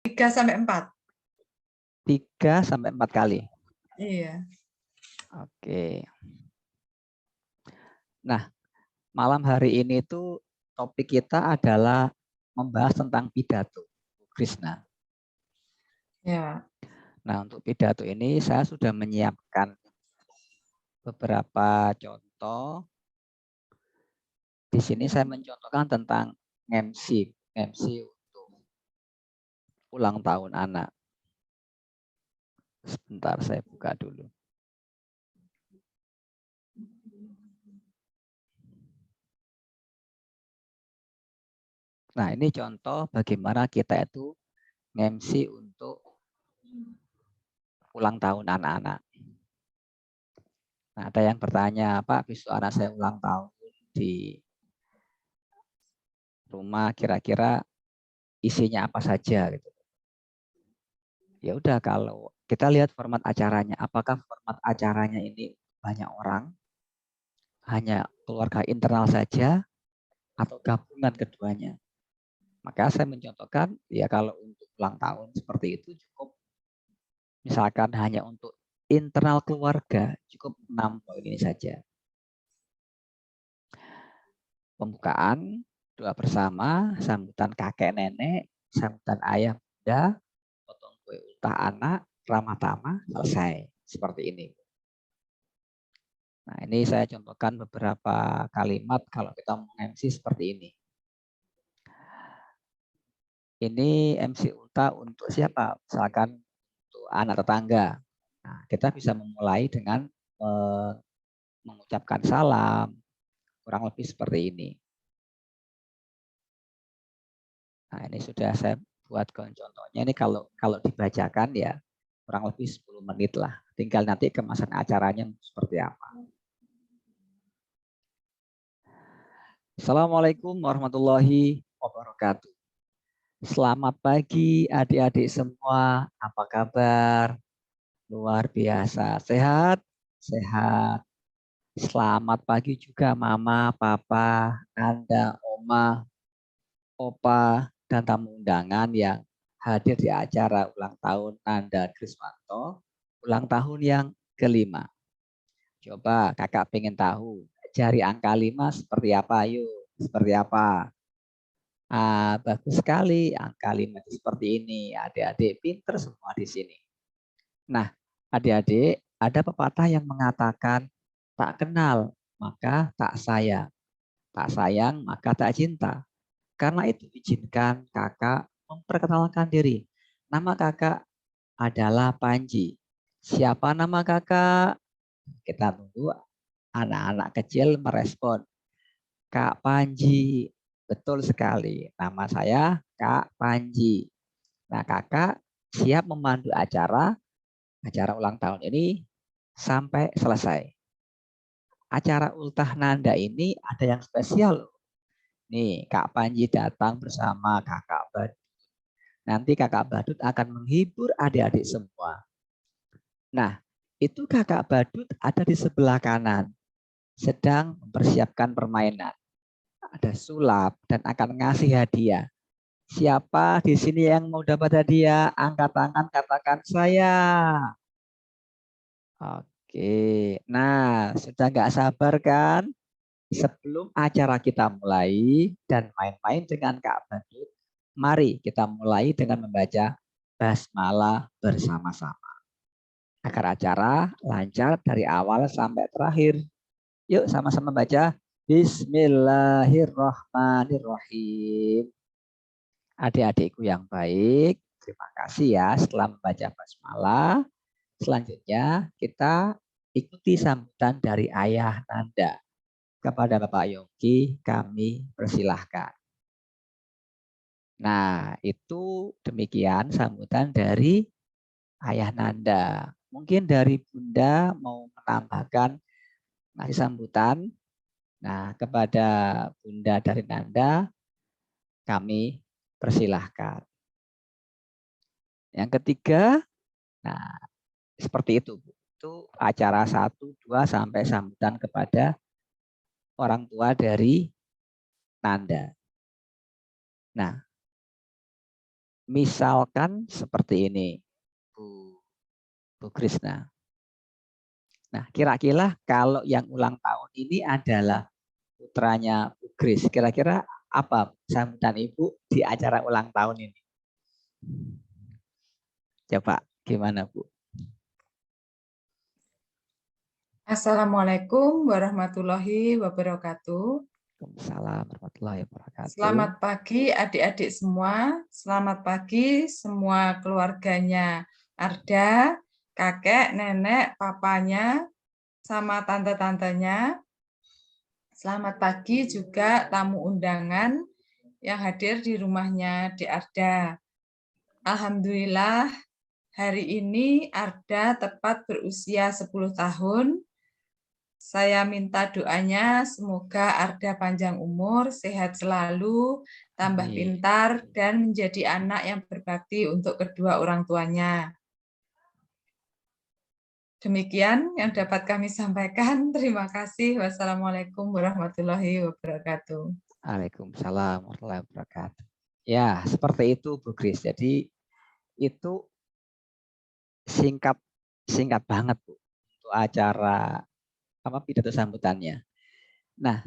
3 sampai 4. 3 sampai 4 kali. Iya. Oke. Nah, malam hari ini tuh topik kita adalah membahas tentang pidato Krishna. Ya. Nah, untuk pidato ini saya sudah menyiapkan beberapa contoh. Di sini saya mencontohkan tentang MC untuk ulang tahun anak. Sebentar saya buka dulu. Nah, ini contoh bagaimana kita itu MC untuk ulang tahun anak-anak. Nah, ada yang bertanya, Pak, besok anak saya ulang tahun di rumah, kira-kira isinya apa saja gitu. Ya udah, kalau kita lihat format acaranya, apakah format acaranya ini banyak orang, hanya keluarga internal saja, atau gabungan keduanya. Maka saya mencontohkan, ya kalau untuk ulang tahun seperti itu cukup, misalkan hanya untuk internal keluarga, cukup 6 poin ini saja. Pembukaan, doa bersama, sambutan kakek nenek, sambutan ayah bunda, potong kue ultah anak, ramah tamah, selesai. Seperti ini. Nah, ini saya contohkan beberapa kalimat kalau kita mau MC seperti ini. Ini MC ultah untuk siapa? Misalkan untuk anak tetangga. Nah, kita bisa memulai dengan mengucapkan salam, kurang lebih seperti ini. Nah, ini sudah saya buatkan contohnya. Ini kalau dibacakan ya kurang lebih 10 menit lah. Tinggal nanti kemasan acaranya seperti apa. Assalamualaikum warahmatullahi wabarakatuh. Selamat pagi adik-adik semua. Apa kabar? Luar biasa. Sehat? Sehat. Selamat pagi juga Mama, Papa, Anda, Oma, Opa, dan tamu undangan yang hadir di acara ulang tahun Nanda Kriswanto, ulang tahun yang ke-5. Coba kakak pengen tahu, jari angka 5 seperti apa? Yuk, seperti apa? Bagus sekali, angka 5 seperti ini. Adik-adik pinter semua di sini. Nah, adik-adik, ada pepatah yang mengatakan, tak kenal, maka tak sayang. Tak sayang, maka tak cinta. Karena itu izinkan kakak memperkenalkan diri. Nama kakak adalah Panji. Siapa nama kakak? Kita tunggu anak-anak kecil merespon. Kak Panji. Betul sekali. Nama saya Kak Panji. Nah, kakak siap memandu acara ulang tahun ini sampai selesai. Acara ultah Nanda ini ada yang spesial. Nih, Kak Panji datang bersama Kakak Badut. Nanti Kakak Badut akan menghibur adik-adik semua. Nah, itu Kakak Badut ada di sebelah kanan, sedang mempersiapkan permainan. Ada sulap dan akan ngasih hadiah. Siapa di sini yang mau dapat hadiah? Angkat tangan, katakan saya. Oke, nah sudah nggak sabar kan? Sebelum acara kita mulai dan main-main dengan Kak Badut, mari kita mulai dengan membaca basmalah bersama-sama. Agar acara lancar dari awal sampai terakhir. Yuk sama-sama baca. Bismillahirrahmanirrahim. Adik-adikku yang baik, terima kasih ya setelah membaca basmalah. Selanjutnya kita ikuti sambutan dari Ayah Nanda. Kepada Bapak Yongki kami persilahkan. Nah, itu demikian sambutan dari Ayah Nanda. Mungkin dari Bunda mau menambahkan ngasih sambutan. Nah, kepada Bunda dari Nanda kami persilahkan. Yang ketiga, nah seperti itu. Itu acara 1, 2 sampai sambutan kepada orang tua dari Nanda. Nah, Misalkan seperti ini, Bu Krisna. Nah, kira-kira kalau yang ulang tahun ini adalah putranya Bu Kris, kira-kira apa sambutan Ibu di acara ulang tahun ini? Coba gimana, Bu? Assalamualaikum warahmatullahi wabarakatuh. Waalaikumsalam warahmatullahi wabarakatuh. Selamat pagi adik-adik semua. Selamat pagi semua keluarganya Arda, kakek, nenek, papanya, sama tante-tantenya. Selamat pagi juga tamu undangan yang hadir di rumahnya di Arda. Alhamdulillah hari ini Arda tepat berusia 10 tahun. Saya minta doanya semoga Arda panjang umur, sehat selalu, tambah pintar, dan menjadi anak yang berbakti untuk kedua orang tuanya. Demikian yang dapat kami sampaikan. Terima kasih. Wassalamualaikum warahmatullahi wabarakatuh. Waalaikumsalam warahmatullahi wabarakatuh. Ya, seperti itu Bu Kris. Jadi itu singkat banget Bu untuk acara pidato sambutannya. Nah,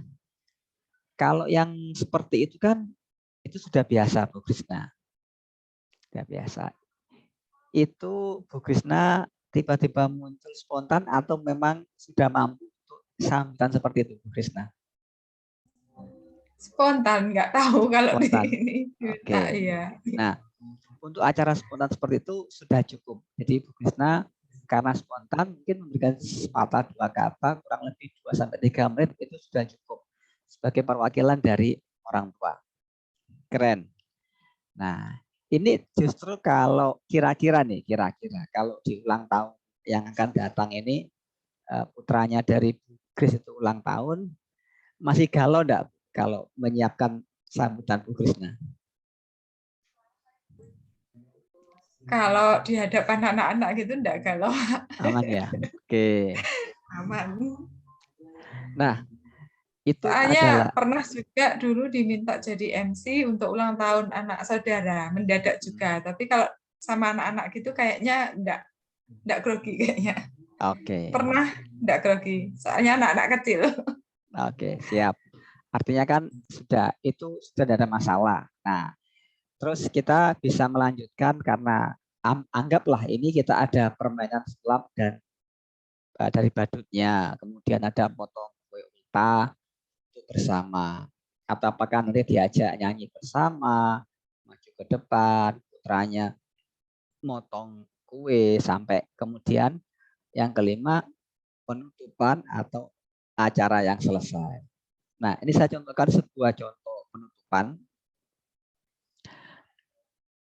kalau yang seperti itu kan itu sudah biasa Bu Krisna. Sudah biasa. Itu Bu Krisna tiba-tiba muncul spontan atau memang sudah mampu untuk sambutan seperti itu Bu Krisna? Spontan, nggak tahu kalau Spontan. di ini. Oke. Iya. Nah, untuk acara spontan seperti itu sudah cukup. Jadi Bu Krisna karena spontan mungkin memberikan sepatah dua kata kurang lebih 2-3 menit itu sudah cukup sebagai perwakilan dari orang tua. Keren. Nah, ini justru kalau kira-kira kalau di ulang tahun yang akan datang ini putranya dari Bu Kris itu ulang tahun, masih galau enggak kalau menyiapkan sambutan Bu Krisna? Kalau di hadapan anak-anak gitu enggak galau. Aman ya? Oke. Aman. Nah, itu Soalnya adalah pernah juga dulu diminta jadi MC untuk ulang tahun anak saudara, mendadak juga. Tapi kalau sama anak-anak gitu kayaknya enggak grogi kayaknya. Oke. Pernah enggak grogi. Soalnya anak-anak kecil. Oke, siap. Artinya kan itu sudah ada masalah. Nah, terus kita bisa melanjutkan karena anggaplah ini kita ada permainan sulap dan dari badutnya, kemudian ada potong kue ulta bersama. Atau apakah nanti diajak nyanyi bersama, maju ke depan, putranya motong kue sampai kemudian yang kelima penutupan atau acara yang selesai. Nah, ini saya contohkan sebuah contoh penutupan.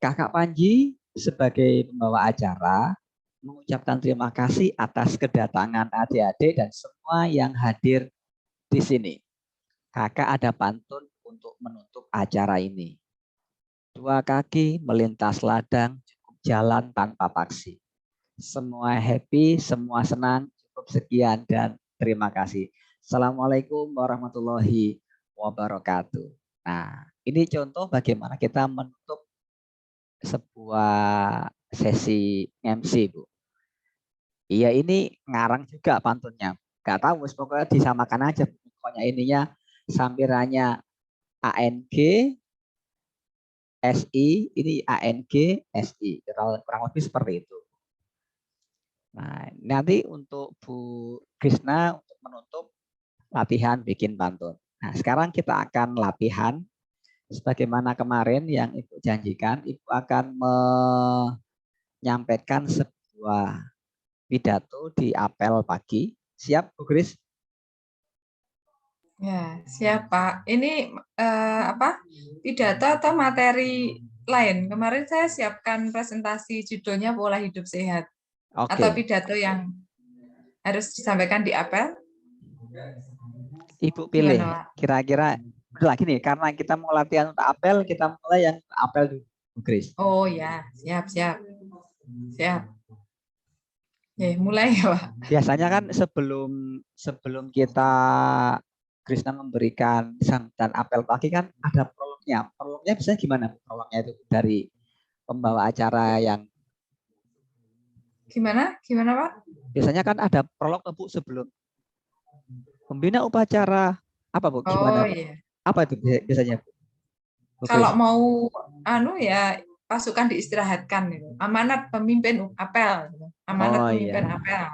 Kakak Panji sebagai pembawa acara mengucapkan terima kasih atas kedatangan adik-adik dan semua yang hadir di sini. Kakak ada pantun untuk menutup acara ini. 2 kaki melintas ladang, cukup jalan tanpa paksi. Semua happy, semua senang, cukup sekian dan terima kasih. Assalamualaikum warahmatullahi wabarakatuh. Nah, ini contoh bagaimana kita menutup sebuah sesi MC, Bu. Iya, ini ngarang juga pantunnya. Gak tahu, pokoknya disamakan aja. Pokoknya ininya sampirannya ANG, SI, ini ANG, SI. Kurang lebih seperti itu. Nah, nanti untuk Bu Krisna untuk menutup latihan bikin pantun. Nah, sekarang kita akan latihan sebagaimana kemarin yang Ibu janjikan, Ibu akan menyampaikan sebuah pidato di apel pagi. Siap, Bu Kris? Ya, siap Pak. Ini pidato atau materi lain? Kemarin saya siapkan presentasi judulnya Pola Hidup Sehat. Oke. Atau pidato yang harus disampaikan di apel? Ibu pilih. Kira-kira lagi nih, karena kita mau latihan untuk apel, kita mulai yang apel dulu, Bu Kris. Oh ya, siap. Ya, mulai ya Pak. Biasanya kan sebelum kita Krisna memberikan sambutan apel pagi kan ada prolognya. Prolognya bisa gimana? Prolognya itu dari pembawa acara yang Gimana Pak? biasanya kan ada prolog Bu sebelum pembina upacara apa Bu? Oh Gimana Bu? iya. Apa itu biasanya Bu Kalau Kris? mau ya pasukan diistirahatkan gitu. Amanat pemimpin apel gitu. Amanat Oh pemimpin iya, apel.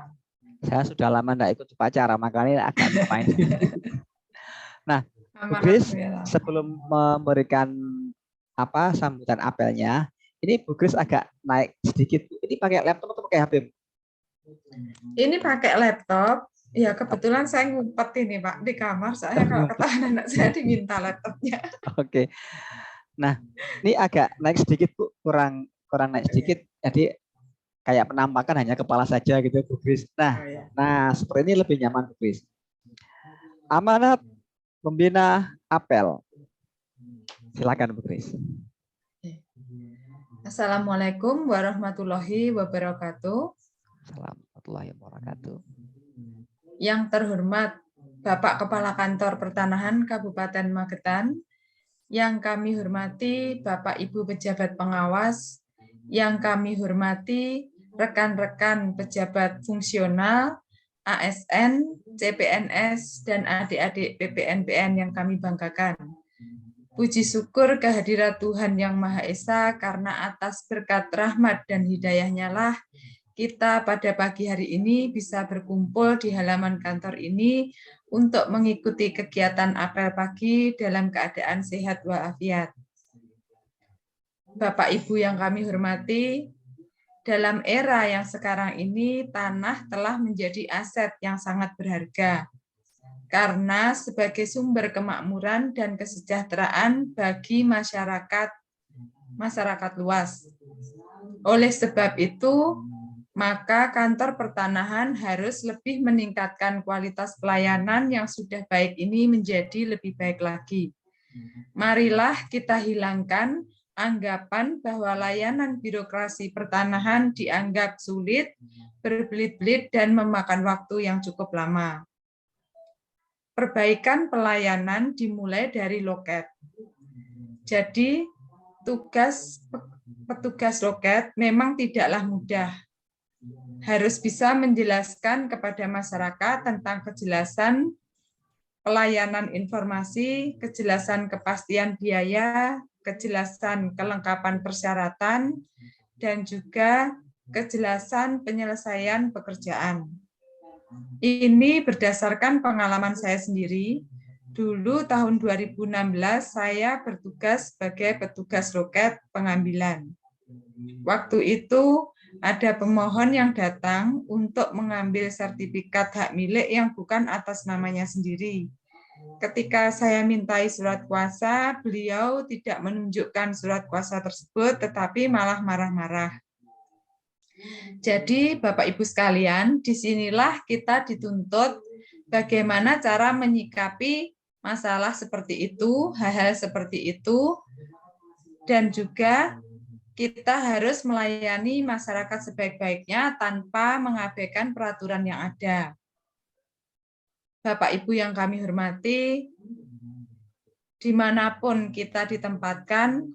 saya sudah lama enggak ikut upacara makanya agak lupa ini. Nah, Bu Amanat Kris ya. sebelum memberikan apa sambutan apelnya, ini Bu Kris agak naik sedikit. Ini pakai laptop atau pakai HP? Ini pakai laptop. Ya kebetulan saya ngumpet ini Pak di kamar. Soalnya kalau ketahuan anak saya diminta laptopnya. Oke. Nah, ini agak naik sedikit Bu, kurang naik sedikit. Jadi kayak penampakan hanya kepala saja gitu Bu Kris. Oh, ya. Nah, seperti ini lebih nyaman Bu Kris. Amanat pembina apel. Silakan Bu Kris. Assalamualaikum warahmatullahi wabarakatuh. Assalamualaikum warahmatullahi wabarakatuh. Yang terhormat Bapak Kepala Kantor Pertanahan Kabupaten Magetan, yang kami hormati Bapak Ibu pejabat pengawas, yang kami hormati rekan-rekan pejabat fungsional, ASN, CPNS, dan adik-adik PPNPN yang kami banggakan. Puji syukur kehadirat Tuhan Yang Maha Esa karena atas berkat rahmat dan hidayahnya lah kita pada pagi hari ini bisa berkumpul di halaman kantor ini untuk mengikuti kegiatan apel pagi dalam keadaan sehat walafiat. Bapak Ibu yang kami hormati, dalam era yang sekarang ini tanah telah menjadi aset yang sangat berharga karena sebagai sumber kemakmuran dan kesejahteraan bagi masyarakat luas. Oleh sebab itu, maka kantor pertanahan harus lebih meningkatkan kualitas pelayanan yang sudah baik ini menjadi lebih baik lagi. Marilah kita hilangkan anggapan bahwa layanan birokrasi pertanahan dianggap sulit, berbelit-belit, dan memakan waktu yang cukup lama. Perbaikan pelayanan dimulai dari loket. Jadi, tugas petugas loket memang tidaklah mudah. Harus bisa menjelaskan kepada masyarakat tentang kejelasan pelayanan informasi, kejelasan kepastian biaya, kejelasan kelengkapan persyaratan, dan juga kejelasan penyelesaian pekerjaan. Ini berdasarkan pengalaman saya sendiri. Dulu tahun 2016 saya bertugas sebagai petugas loket pengambilan. Waktu itu ada pemohon yang datang untuk mengambil sertifikat hak milik yang bukan atas namanya sendiri. Ketika saya mintai surat kuasa, beliau tidak menunjukkan surat kuasa tersebut, tetapi malah marah-marah. Jadi Bapak Ibu sekalian, disinilah kita dituntut bagaimana cara menyikapi masalah seperti itu, hal-hal seperti itu, dan juga kita harus melayani masyarakat sebaik-baiknya tanpa mengabaikan peraturan yang ada. Bapak Ibu yang kami hormati, dimanapun kita ditempatkan,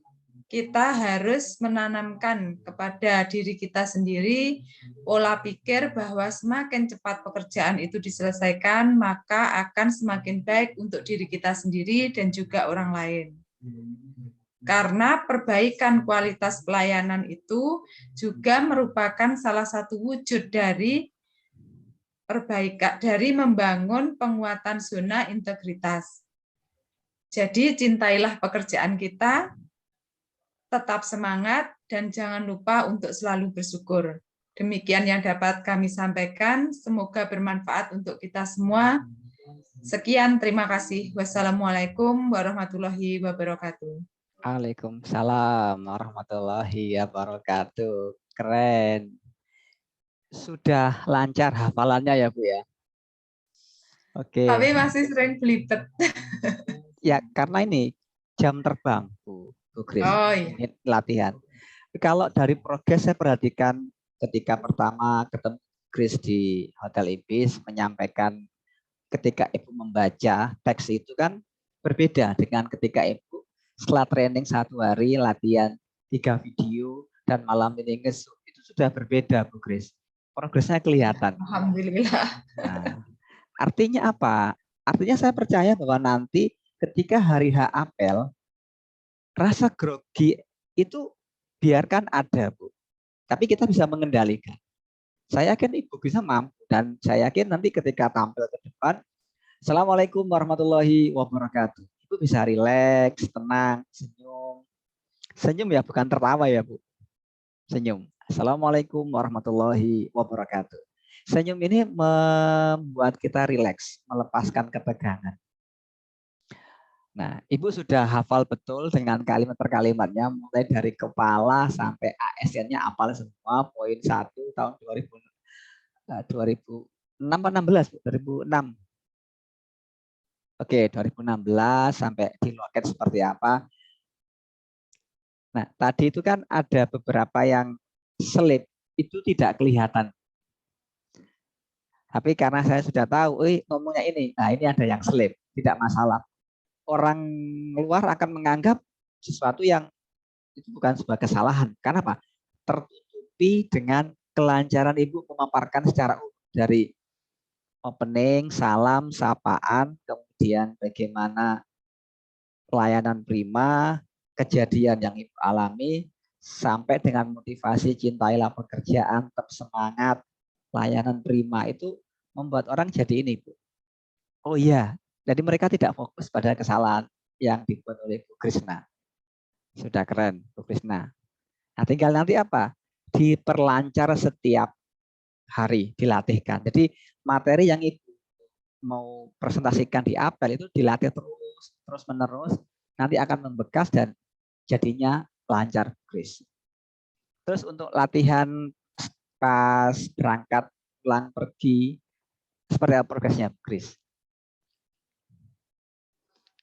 kita harus menanamkan kepada diri kita sendiri pola pikir bahwa semakin cepat pekerjaan itu diselesaikan, maka akan semakin baik untuk diri kita sendiri dan juga orang lain. Karena perbaikan kualitas pelayanan itu juga merupakan salah satu wujud dari perbaikan, dari membangun penguatan zona integritas. Jadi cintailah pekerjaan kita, tetap semangat, dan jangan lupa untuk selalu bersyukur. Demikian yang dapat kami sampaikan, semoga bermanfaat untuk kita semua. Sekian, terima kasih. Wassalamualaikum warahmatullahi wabarakatuh. Waalaikumsalam warahmatullahi wabarakatuh. Keren. Sudah lancar hafalannya ya Bu ya? Oke. Tapi masih sering belibet. Ya karena ini jam terbang Bu Kris. Oh iya. Ini latihan. Kalau dari progres saya perhatikan ketika pertama ketemu Kris di Hotel Ibis menyampaikan ketika Ibu membaca teks itu kan berbeda dengan ketika Ibu setelah training 1 hari latihan 3 video dan malam ini ngesuk, itu sudah berbeda, Bu Kris. Progresnya kelihatan. Alhamdulillah. Nah, artinya apa? Artinya saya percaya bahwa nanti ketika hari H apel, rasa grogi itu biarkan ada, Bu. Tapi kita bisa mengendalikan. Saya yakin Ibu bisa mampu, dan saya yakin nanti ketika tampil ke depan, Assalamualaikum warahmatullahi wabarakatuh. Ibu bisa rileks, tenang, senyum. Senyum ya, bukan tertawa ya, Bu. Senyum. Assalamualaikum warahmatullahi wabarakatuh. Senyum ini membuat kita rileks, melepaskan ketegangan. Nah, Ibu sudah hafal betul dengan kalimat per kalimatnya, mulai dari kepala sampai ASN-nya hafal semua, poin 1 tahun 2006 atau 16, 2006. Oke, 2016 sampai di loket seperti apa. Nah, tadi itu kan ada beberapa yang selip, itu tidak kelihatan. Tapi karena saya sudah tahu, ngomongnya ini, nah ini ada yang selip, tidak masalah. Orang luar akan menganggap sesuatu yang itu bukan sebuah kesalahan. Karena apa? Tertutupi dengan kelancaran Ibu memaparkan secara dari opening, salam, sapaan, kemudian bagaimana pelayanan prima, kejadian yang Ibu alami, sampai dengan motivasi cintailah pekerjaan, tetap semangat, pelayanan prima itu membuat orang jadi ini, Bu. Oh iya, jadi mereka tidak fokus pada kesalahan yang dibuat oleh Bu Krisna. Sudah keren, Bu Krisna. Nah, tinggal nanti apa? Diperlancar setiap hari, dilatihkan. Jadi materi yang Ibu mau presentasikan di apel itu dilatih terus menerus, nanti akan membekas dan jadinya lancar, Kris. Terus untuk latihan pas berangkat pulang pergi, seperti apa progresnya, Kris?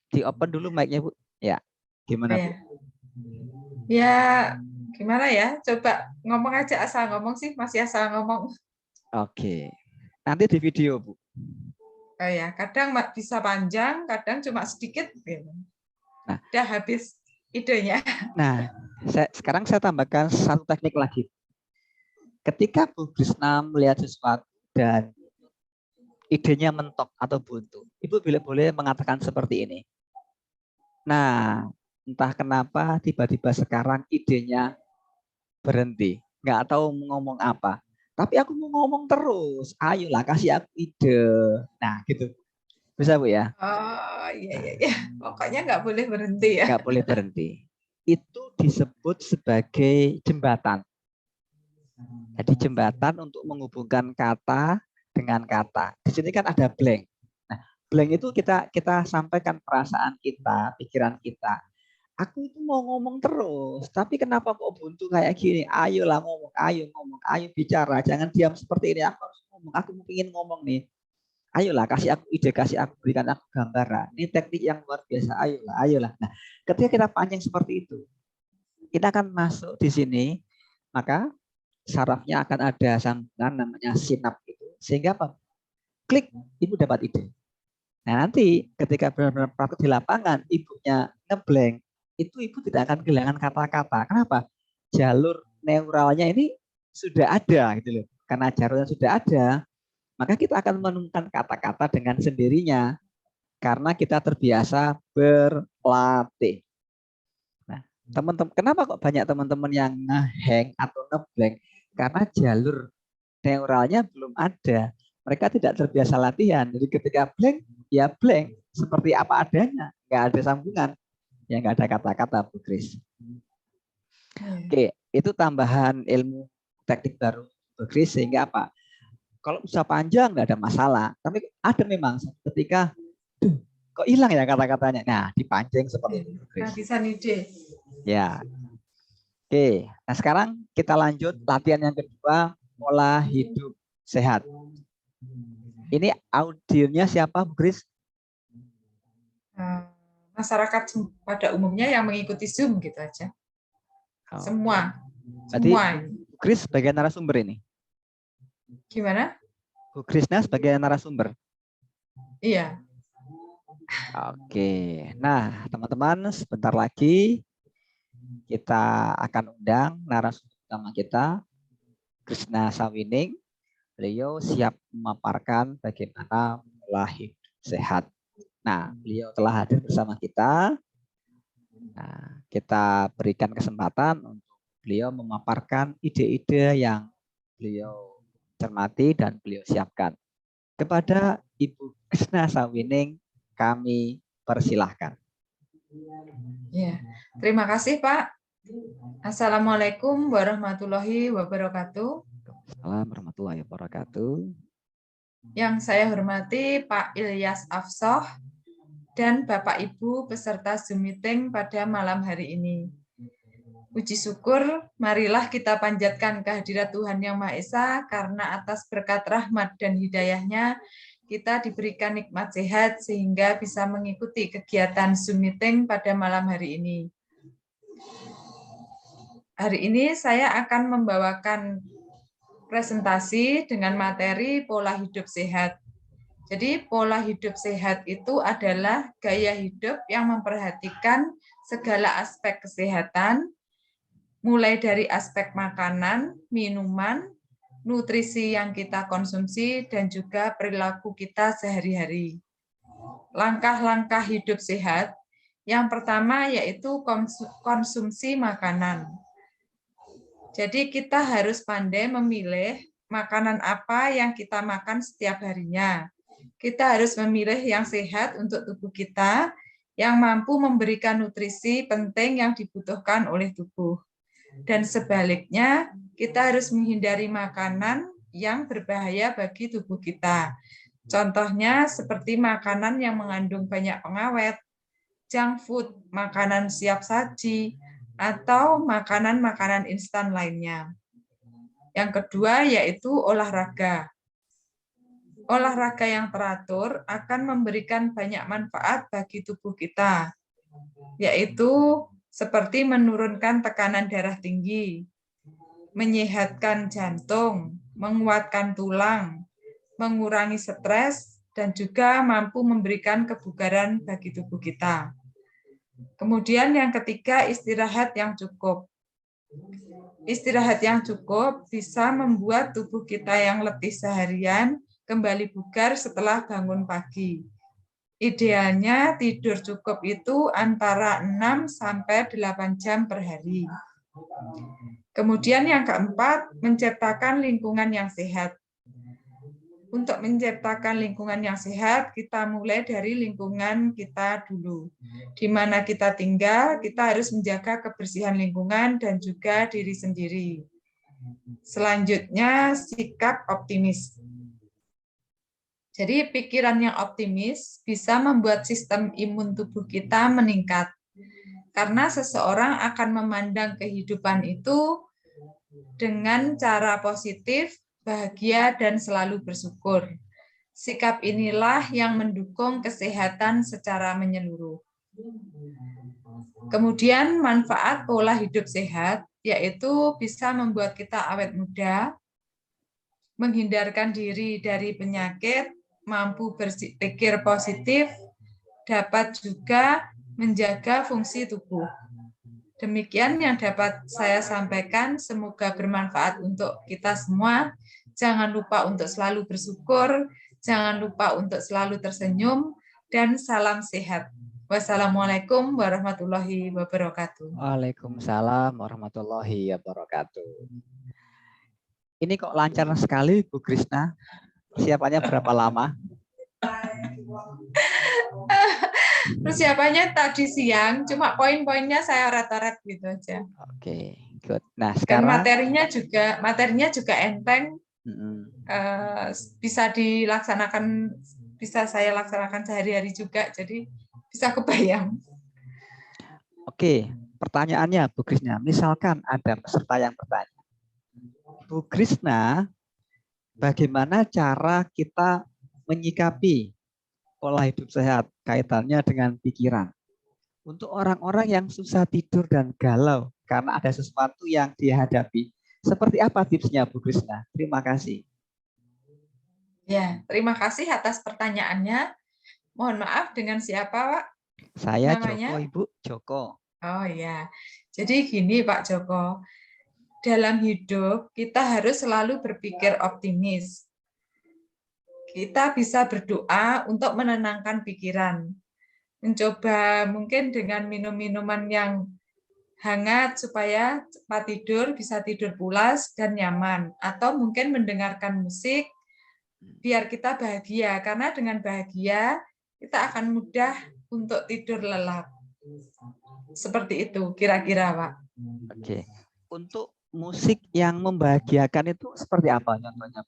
Di open dulu mic-nya, Bu. Ya, gimana, Bu? Ya, gimana ya? Coba ngomong aja, asal ngomong sih, masih asal ngomong. Oke. Nanti di video, Bu. Oh ya, kadang bisa panjang, kadang cuma sedikit. Nah, udah habis idenya. Nah, sekarang saya tambahkan satu teknik lagi. Ketika Bu Krisna melihat sesuatu dan idenya mentok atau buntu, Ibu boleh mengatakan seperti ini. Nah, entah kenapa tiba-tiba sekarang idenya berhenti. Nggak tahu ngomong apa. Tapi aku mau ngomong terus. Ayolah kasih aku ide. Nah, gitu. Bisa, Bu ya? Oh, iya. Pokoknya nggak boleh berhenti ya. Nggak boleh berhenti. Itu disebut sebagai jembatan. Jadi jembatan untuk menghubungkan kata dengan kata. Di sini kan ada blank. Nah, blank itu kita sampaikan perasaan kita, pikiran kita. Aku itu mau ngomong terus, tapi kenapa kok buntu kayak gini? Ayolah ngomong, ayo bicara, jangan diam seperti ini. Aku harus ngomong, aku ingin ngomong nih. Ayolah kasih aku ide, kasih aku berikan aku gambaran. Ini teknik yang luar biasa. Ayolah. Nah, ketika kita pancing seperti itu, kita akan masuk di sini, maka sarafnya akan ada sambungan namanya sinap itu, sehingga apa? Klik, ibu dapat ide. Nah, nanti ketika benar-benar praktek di lapangan, ibunya ngeblank, itu ibu tidak akan kehilangan kata-kata. Kenapa? Jalur neuralnya ini sudah ada gitu loh. Karena jalurnya sudah ada, maka kita akan menemukan kata-kata dengan sendirinya karena kita terbiasa berlatih. Nah, teman-teman, kenapa kok banyak teman-teman yang ngehang atau ngeblank? Karena jalur neuralnya belum ada. Mereka tidak terbiasa latihan. Jadi ketika blank, ya blank. Seperti apa adanya. Nggak ada sambungan. Ya nggak ada kata-kata, Bu Kris. Oke, itu tambahan ilmu teknik baru, Bu Kris. Sehingga apa? Kalau bisa panjang nggak ada masalah. Tapi ada memang ketika, kok hilang ya kata-katanya. Nah, dipancing seperti itu, Bu Kris. Kehabisan ide. Ya. Oke, nah sekarang kita lanjut latihan yang kedua, pola hidup sehat. Ini audionya siapa, Bu Kris? Masyarakat pada umumnya yang mengikuti Zoom gitu aja. Semua. Berarti Bu Kris sebagai narasumber ini? Gimana? Bu Krisna sebagai narasumber? Iya. Oke, nah teman-teman sebentar lagi kita akan undang narasumber utama kita, Krishna Sawining. Beliau siap memaparkan bagaimana pola hidup sehat. Nah, beliau telah hadir bersama kita. Nah, kita berikan kesempatan untuk beliau memaparkan ide-ide yang beliau cermati dan beliau siapkan. Kepada Ibu Krishna Sawining, kami persilahkan. Ya, terima kasih Pak. Assalamualaikum warahmatullahi wabarakatuh. Assalamualaikum warahmatullahi wabarakatuh. Yang saya hormati Pak Ilyas Afsoh dan Bapak Ibu peserta Zoom meeting pada malam hari ini. Puji syukur, marilah kita panjatkan kehadirat Tuhan Yang Maha Esa karena atas berkat rahmat dan hidayahnya kita diberikan nikmat sehat sehingga bisa mengikuti kegiatan Zoom meeting pada malam hari ini. Hari ini saya akan membawakan presentasi dengan materi pola hidup sehat. Jadi pola hidup sehat itu adalah gaya hidup yang memperhatikan segala aspek kesehatan, mulai dari aspek makanan, minuman, nutrisi yang kita konsumsi, dan juga perilaku kita sehari-hari. Langkah-langkah hidup sehat, yang pertama yaitu konsumsi makanan. Jadi kita harus pandai memilih makanan apa yang kita makan setiap harinya. Kita harus memilih yang sehat untuk tubuh kita, yang mampu memberikan nutrisi penting yang dibutuhkan oleh tubuh. Dan sebaliknya, kita harus menghindari makanan yang berbahaya bagi tubuh kita. Contohnya seperti makanan yang mengandung banyak pengawet, junk food, makanan siap saji, atau makanan-makanan instan lainnya. Yang kedua yaitu olahraga. Olahraga yang teratur akan memberikan banyak manfaat bagi tubuh kita, yaitu seperti menurunkan tekanan darah tinggi, menyehatkan jantung, menguatkan tulang, mengurangi stres, dan juga mampu memberikan kebugaran bagi tubuh kita. Kemudian yang ketiga, istirahat yang cukup. Istirahat yang cukup bisa membuat tubuh kita yang letih seharian kembali bugar setelah bangun pagi. Idealnya tidur cukup itu antara 6 sampai 8 jam per hari. Kemudian yang keempat, menciptakan lingkungan yang sehat. Untuk menciptakan lingkungan yang sehat, kita mulai dari lingkungan kita dulu. Di mana kita tinggal, kita harus menjaga kebersihan lingkungan dan juga diri sendiri. Selanjutnya, sikap optimis. Jadi, pikiran yang optimis bisa membuat sistem imun tubuh kita meningkat. Karena seseorang akan memandang kehidupan itu dengan cara positif, bahagia, dan selalu bersyukur. Sikap inilah yang mendukung kesehatan secara menyeluruh. Kemudian manfaat pola hidup sehat, yaitu bisa membuat kita awet muda, menghindarkan diri dari penyakit, mampu berpikir positif, dapat juga menjaga fungsi tubuh. Demikian yang dapat saya sampaikan, semoga bermanfaat untuk kita semua. Jangan lupa untuk selalu bersyukur, jangan lupa untuk selalu tersenyum, dan salam sehat. Wassalamualaikum warahmatullahi wabarakatuh. Waalaikumsalam warahmatullahi wabarakatuh. Ini kok lancar sekali, Bu Krishna. Persiapannya berapa lama? Persiapannya tadi siang, cuma poin-poinnya saya ret-ret gitu aja. Oke, good. Nah, Dan sekarang materinya juga enteng, bisa dilaksanakan, bisa saya laksanakan sehari-hari juga, jadi bisa kebayang. Oke, pertanyaannya Bu Krishna, misalkan ada peserta yang bertanya, Bu Krishna, bagaimana cara kita menyikapi pola hidup sehat kaitannya dengan pikiran? Untuk orang-orang yang susah tidur dan galau karena ada sesuatu yang dihadapi, seperti apa tipsnya Bu Krishna? Terima kasih. Ya, terima kasih atas pertanyaannya. Mohon maaf, dengan siapa, Pak? Saya namanya? Joko, Ibu Joko. Oh ya, jadi gini Pak Joko, dalam hidup kita harus selalu berpikir optimis. Kita bisa berdoa untuk menenangkan pikiran. Mencoba mungkin dengan minum-minuman yang hangat supaya cepat tidur, bisa tidur pulas dan nyaman. Atau mungkin mendengarkan musik biar kita bahagia. Karena dengan bahagia kita akan mudah untuk tidur lelap. Seperti itu kira-kira, Pak. Oke. Untuk musik yang membahagiakan itu seperti apa contohnya?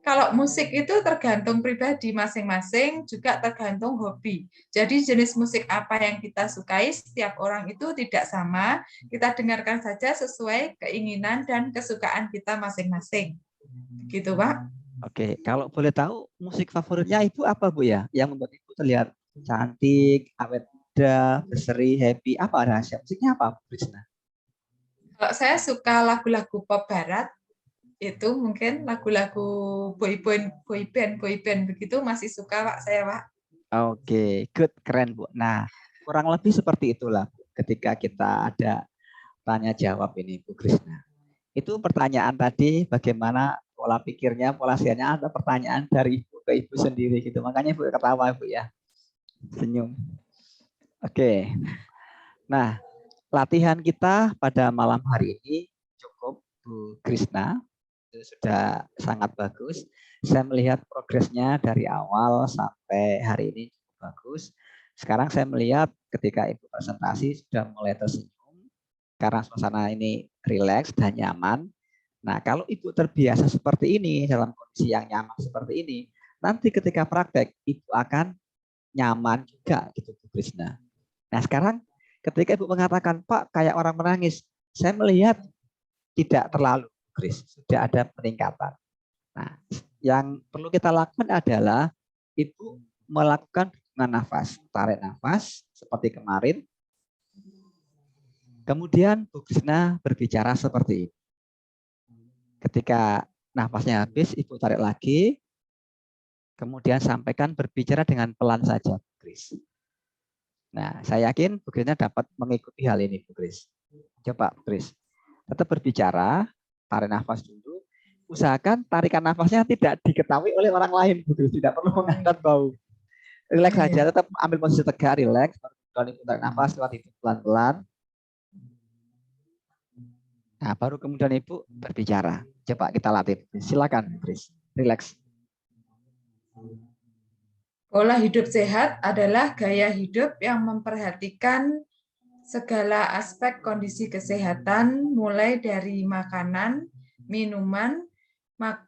Kalau musik itu tergantung pribadi masing-masing, juga tergantung hobi. Jadi jenis musik apa yang kita sukai, setiap orang itu tidak sama. Kita dengarkan saja sesuai keinginan dan kesukaan kita masing-masing. Gitu, Pak. Oke, kalau boleh tahu musik favoritnya Ibu apa Bu ya? Yang membuat Ibu terlihat cantik, awet muda, berseri, happy. Apa rahasia musiknya apa, Bu Krisna? Kalau saya suka lagu-lagu pop barat, itu mungkin lagu-lagu boy band begitu masih suka, Pak, saya, Pak. Oke, good, keren Bu. Nah, kurang lebih seperti itulah Bu. Ketika kita ada tanya jawab ini Bu Krisna. Itu pertanyaan tadi bagaimana pola pikirnya, pola siarnya, ada pertanyaan dari Ibu ke Ibu sendiri gitu. Makanya Ibu ketawa Bu ya. Senyum. Oke. Nah, latihan kita pada malam hari ini cukup Bu Krisna. Itu sudah sangat bagus. Saya melihat progresnya dari awal sampai hari ini cukup bagus. Sekarang saya melihat ketika Ibu presentasi sudah mulai tersenyum karena suasana ini rileks dan nyaman. Nah, kalau Ibu terbiasa seperti ini dalam kondisi yang nyaman seperti ini, nanti ketika praktek Ibu akan nyaman juga gitu Bu Krisna. Nah, sekarang ketika Ibu mengatakan, Pak, kayak orang menangis, saya melihat tidak terlalu, Kris, sudah ada peningkatan. Nah, yang perlu kita lakukan adalah Ibu melakukan hubungan nafas, tarik nafas seperti kemarin. Kemudian Bu Krisna berbicara seperti ini. Ketika nafasnya habis, Ibu tarik lagi. Kemudian sampaikan berbicara dengan pelan saja, Bu Kris. Nah, saya yakin Bu Krisna dapat mengikuti hal ini, Bu Kris. Coba, Bu Kris. Tetap berbicara, tarik nafas dulu. Usahakan tarikan nafasnya tidak diketahui oleh orang lain, Bu Kris. Tidak perlu mengangkat bau. Rileks saja, tetap ambil posisi tegak, rileks. Baru Ibu tarik nafas, lewat itu pelan-pelan. Nah, baru kemudian Ibu berbicara. Coba kita latih. Silakan, Kris. Rileks. Pola hidup sehat adalah gaya hidup yang memperhatikan segala aspek kondisi kesehatan, mulai dari makanan, minuman,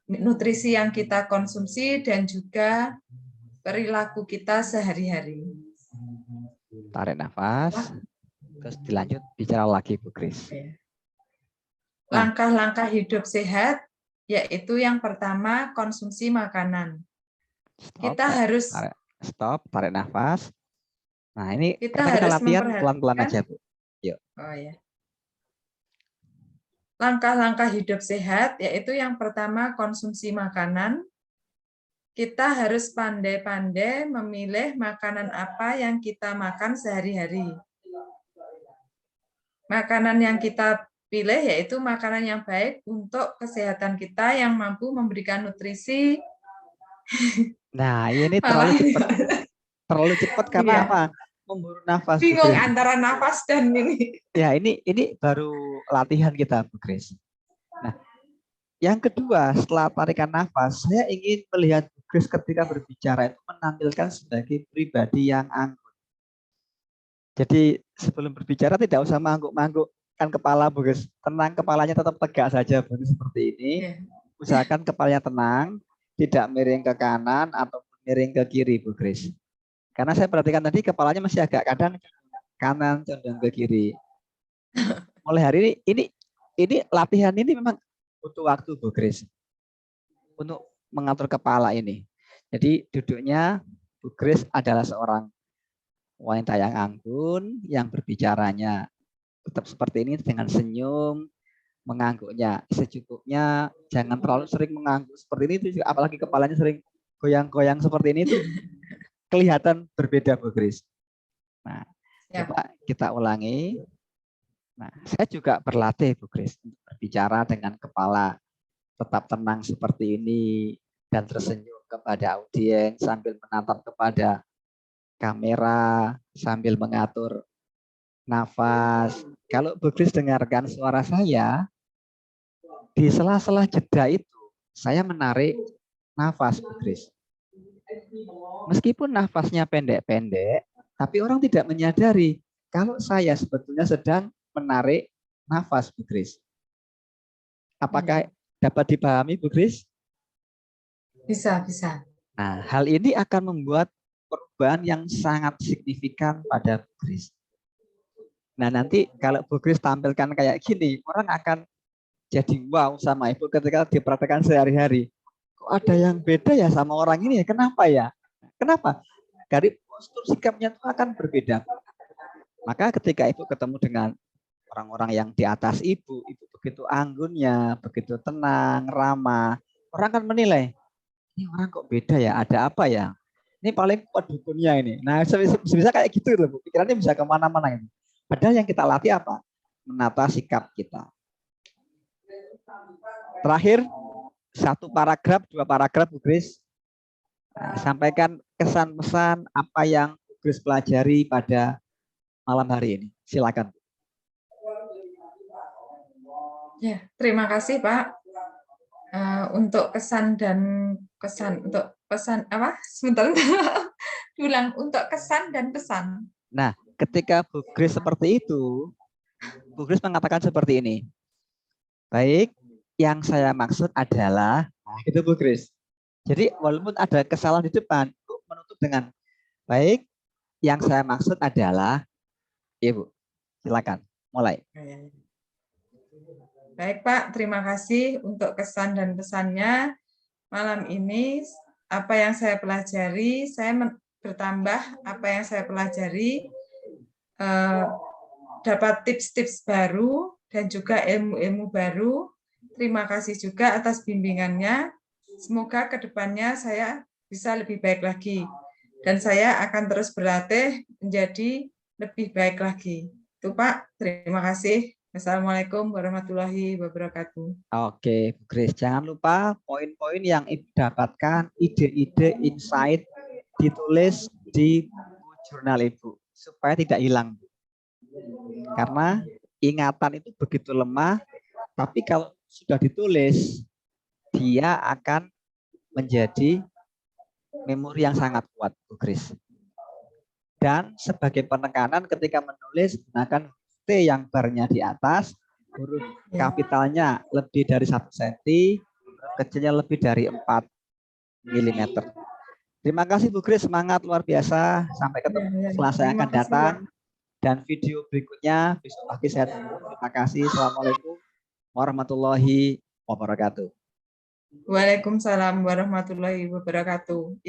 nutrisi yang kita konsumsi, dan juga perilaku kita sehari-hari. Tarik nafas, terus dilanjut bicara lagi, Bu Kris. Langkah-langkah hidup sehat, yaitu yang pertama konsumsi makanan. Kita harus tarik nafas. Nah, ini kita kita harus latihan pelan-pelan aja, Bu. Yuk. Oh ya. Langkah-langkah hidup sehat, yaitu yang pertama konsumsi makanan. Kita harus pandai-pandai memilih makanan apa yang kita makan sehari-hari. Makanan yang kita pilih yaitu makanan yang baik untuk kesehatan kita, yang mampu memberikan nutrisi. Nah, ini terlalu cepat. Terlalu cepat karena iya. apa? Memburu nafas. Bingung antara nafas dan ini. Ya, ini baru latihan kita, Bu Kris. Nah, yang kedua, setelah tarikan nafas, saya ingin melihat Bu Kris ketika berbicara itu menampilkan sebagai pribadi yang anggun. Jadi sebelum berbicara tidak usah mangguk-manggukkan kepala, Bu Kris. Tenang, kepalanya tetap tegak saja, Bu, seperti ini. Usahakan kepalanya tenang, tidak miring ke kanan ataupun miring ke kiri, Bu Kris. Karena saya perhatikan tadi kepalanya masih agak kadang kanan condong ke kiri. Mulai hari ini latihan ini memang butuh waktu, Bu Kris, untuk mengatur kepala ini. Jadi duduknya Bu Kris adalah seorang wanita yang anggun, yang berbicaranya tetap seperti ini dengan senyum, mengangguknya secukupnya, jangan terlalu sering mengangguk seperti ini. Itu apalagi kepalanya sering goyang-goyang seperti ini itu kelihatan berbeda, Bu Kris. Nah, coba kita ulangi. Nah, saya juga berlatih, Bu Kris, untuk berbicara dengan kepala tetap tenang seperti ini dan tersenyum kepada audiens sambil menatap kepada kamera, sambil mengatur nafas. Kalau Bu Kris dengarkan suara saya, di sela-sela jeda itu, saya menarik nafas, Bu Kris. Meskipun nafasnya pendek-pendek, tapi orang tidak menyadari kalau saya sebetulnya sedang menarik nafas, Bu Kris. Apakah dapat dipahami, Bu Kris? Bisa, bisa. Nah, hal ini akan membuat perubahan yang sangat signifikan pada Bu Kris. Nah, nanti kalau Bu Kris tampilkan kayak gini, orang akan jadi wow sama Ibu ketika dipraktekkan sehari-hari. Kok ada yang beda ya sama orang ini? Kenapa ya? Kenapa? Dari postur sikapnya itu akan berbeda. Maka ketika Ibu ketemu dengan orang-orang yang di atas Ibu begitu anggunnya, begitu tenang, ramah, orang akan menilai, ini orang kok beda ya, ada apa ya? Ini paling kuat dukunnya ini. Nah, bisa kayak gitu loh, pikirannya bisa kemana-mana ini. Padahal yang kita latih apa? Menata sikap kita. Terakhir, 1 paragraf, 2 paragraf, Bu Kris. Nah, sampaikan kesan pesan apa yang Bu Kris pelajari pada malam hari ini. Silakan. Ya, terima kasih Pak. Untuk kesan untuk pesan apa? Sebentar. Ulang, untuk kesan dan pesan. Nah, ketika Bu Kris seperti itu, Bu Kris mengatakan seperti ini. Baik, yang saya maksud adalah, nah, itu Bu Kris. Jadi walaupun ada kesalahan di depan, Bu menutup dengan baik, yang saya maksud adalah, Ibu, silakan, mulai. Baik Pak, terima kasih untuk kesan dan pesannya. Malam ini apa yang saya pelajari, saya bertambah apa yang saya pelajari, dapat tips-tips baru dan juga ilmu-ilmu baru. Terima kasih juga atas bimbingannya. Semoga kedepannya saya bisa lebih baik lagi. Dan saya akan terus berlatih menjadi lebih baik lagi. Itu Pak, terima kasih. Assalamualaikum warahmatullahi wabarakatuh. Oke, Bu Kris, jangan lupa poin-poin yang Ibu dapatkan, ide-ide, insight, ditulis di jurnal Ibu, supaya tidak hilang. Karena ingatan itu begitu lemah, tapi kalau sudah ditulis, dia akan menjadi memori yang sangat kuat, Bu Kris. Dan sebagai penekanan ketika menulis, gunakan T yang barnya di atas, huruf kapitalnya lebih dari 1 cm, huruf kecilnya lebih dari 4 mm. Terima kasih Bu Kris, semangat luar biasa. Sampai ketemu Selasa yang akan datang. Dan video berikutnya besok pagi saya tunggu. Terima kasih. Assalamualaikum warahmatullahi wabarakatuh. Waalaikumsalam warahmatullahi wabarakatuh.